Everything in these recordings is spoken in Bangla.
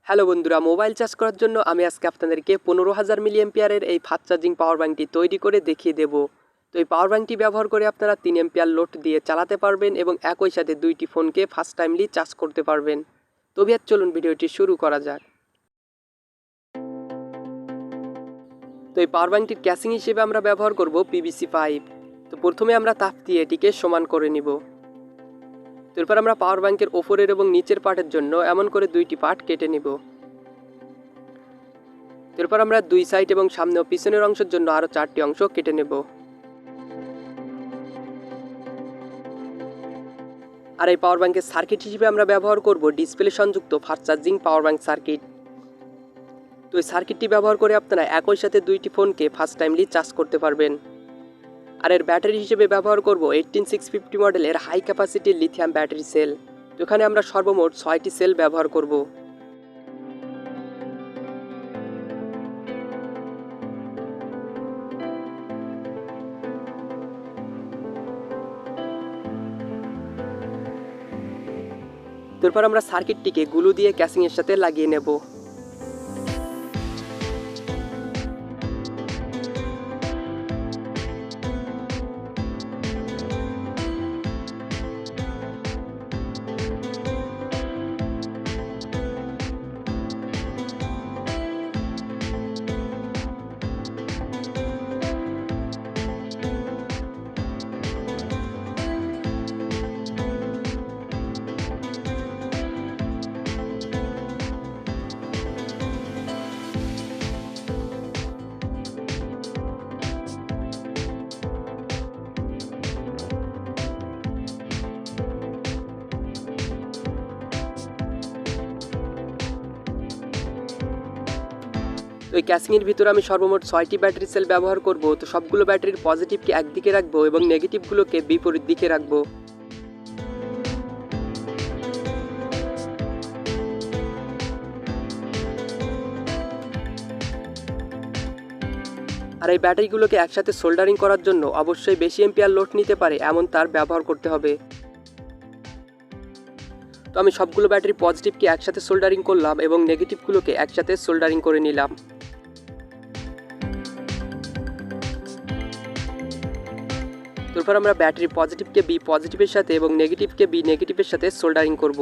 হ্যালো বন্ধুরা, মোবাইল চার্জ করার জন্য আমি আজকে আপনাদেরকে 15,000 মিলিঅ্যাম্পিয়ারের এই ফাস্ট চার্জিং পাওয়ার ব্যাঙ্কটি তৈরি করে দেখিয়ে দেব। তো এই পাওয়ার ব্যাঙ্কটি ব্যবহার করে আপনারা 3 এম্পিয়ার লোড দিয়ে চালাতে পারবেন এবং একই সাথে দুইটি ফোনকে ফার্স্ট টাইমলি চার্জ করতে পারবেন। তো ভিউয়ার চলুন ভিডিওটি শুরু করা যাক। তো এই পাওয়ার ব্যাঙ্কটির ক্যাসিং হিসেবে আমরা ব্যবহার করব PVC পাইপ। তো প্রথমে আমরা তাপ দিয়ে এটিকে সমান করে নিব। এরপর আমরা পাওয়ার ব্যাঙ্কের ওপরের এবং নিচের পার্টের জন্য এমন করে দুইটি পার্ট কেটে নিব। এরপর আমরা দুই সাইড এবং সামনে ও পিছনের অংশের জন্য আরও 4টি অংশ কেটে নেব। আর এই পাওয়ার ব্যাঙ্কের সার্কিট হিসেবে আমরা ব্যবহার করব ডিসপ্লে সংযুক্ত fast charging power bank circuit. তো এই সার্কিটটি ব্যবহার করে আপনারা একই সাথে দুইটি ফোনকে ফার্স্ট টাইমলি চার্জ করতে পারবেন। আর এর ব্যাটারি হিসেবে ব্যবহার করব 18650 মডেলের হাই ক্যাপাসিটির লিথিয়াম ব্যাটারি সেল। তো এখানে আমরা সর্বমোট 6টি সেল ব্যবহার করব। এরপর আমরা সার্কিটটিকে গ্লু দিয়ে ক্যাসিংয়ের সাথে লাগিয়ে নেব। তো এই ক্যাসিংয়ের ভিতরে আমি সর্বমোট 6টি ব্যাটারি সেল ব্যবহার করব। তো সবগুলো ব্যাটারির পজিটিভকে একদিকে রাখবো এবং নেগেটিভগুলোকে বিপরীত দিকে রাখবো। আর এই ব্যাটারিগুলোকে একসাথে সোল্ডারিং করার জন্য অবশ্যই বেশি এম্পিয়ার লোড নিতে পারে এমন তার ব্যবহার করতে হবে। তো আমি সবগুলো ব্যাটারি পজিটিভকে একসাথে সোল্ডারিং করলাম এবং নেগেটিভগুলোকে একসাথে সোল্ডারিং করে নিলাম। তারপর আমরা ব্যাটারি পজিটিভকে বি পজিটিভের সাথে এবং নেগেটিভকে বি নেগেটিভের সাথে সোল্ডারিং করব।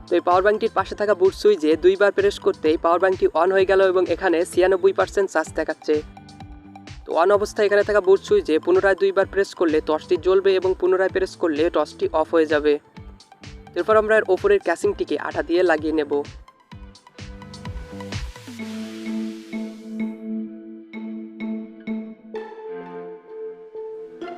তো এই পাওয়ার ব্যাঙ্কটির পাশে থাকা বুট সুইচে দুইবার প্রেস করতেই পাওয়ার ব্যাঙ্কটি অন হয়ে গেল এবং এখানে 96% চার্জ দেখাচ্ছে। তো অন অবস্থায় এখানে থাকা বুট সুইচে পুনরায় দুইবার প্রেস করলে টর্চটি জ্বলবে এবং পুনরায় প্রেস করলে টর্চটি অফ হয়ে যাবে। এরপর আমরা এর ওপরের ক্যাসিংটিকে আঠা দিয়ে লাগিয়ে নেব।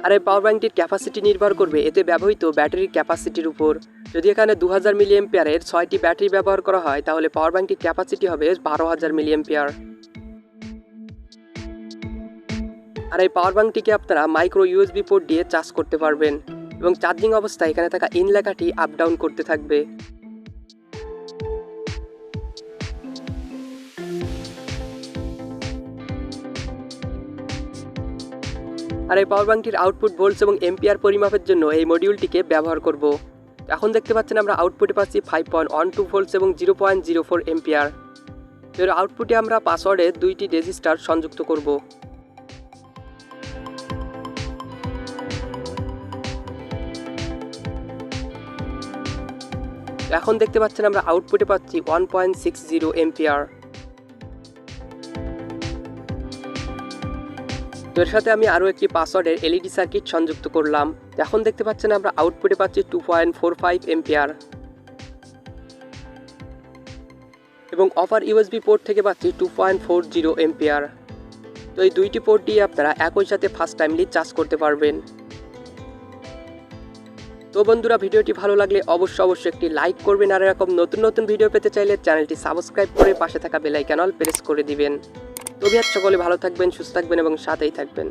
আর এই পাওয়ার ব্যাঙ্কটির ক্যাপাসিটি নির্ভর করবে এতে ব্যবহৃত ব্যাটারির ক্যাপাসিটির উপর। যদি এখানে 2000 মিলিঅ্যাম্পিয়ারের 6টি ব্যাটারি ব্যবহার করা হয় তাহলে পাওয়ার ব্যাঙ্কটির ক্যাপাসিটি হবে 12,000 মিলিঅ্যাম্পিয়ার। আর এই পাওয়ার ব্যাঙ্কটিকে আপনারা মাইক্রো ইউএসবি পোর্ট দিয়ে চার্জ করতে পারবেন এবং চার্জিং অবস্থায় এখানে থাকা ইন লেখাটি আপ ডাউন করতে থাকবে। আর এই পাওয়ার ব্যাঙ্কটির আউটপুট ভোল্টস এবং এম্পিয়ার পরিমাপের জন্য এই মডিউলটিকে ব্যবহার করব। এখন দেখতে পাচ্ছেন আমরা আউটপুটে পাচ্ছি 5.12 ভোল্টস এবং 0.04 এম্পিয়ার। এর আউটপুটে আমরা পাসওয়ার্ডে 2টি রেজিস্টার সংযুক্ত করব। এখন দেখতে পাচ্ছেন আমরা আউটপুটে পাচ্ছি 1.60 এম্পিয়ার। তো এর সাথে আমি আরও একটি পাসওয়ার্ডের এলইডি সার্কিট সংযুক্ত করলাম। এখন দেখতে পাচ্ছেন আমরা আউটপুটে পাচ্ছি 2.45 এম্পিয়ার এবং অপার ইউএসবি পোর্ট থেকে পাচ্ছি 2.40 এম্পিয়ার। তো এই দুইটি পোর্ট দিয়ে আপনারা একই সাথে ফার্স্ট টাইমলি চার্জ করতে পারবেন। তো বন্ধুরা, ভিডিওটি ভালো লাগলে অবশ্যই একটি লাইক করবেন আর এরকম নতুন নতুন ভিডিও পেতে চাইলে চ্যানেলটি সাবস্ক্রাইব করে পাশে থাকা বেল আইকন অল প্রেস করে দিবেন। তো সকলে ভালো থাকবেন, সুস্থ থাকবেন এবং সাথেই থাকবেন।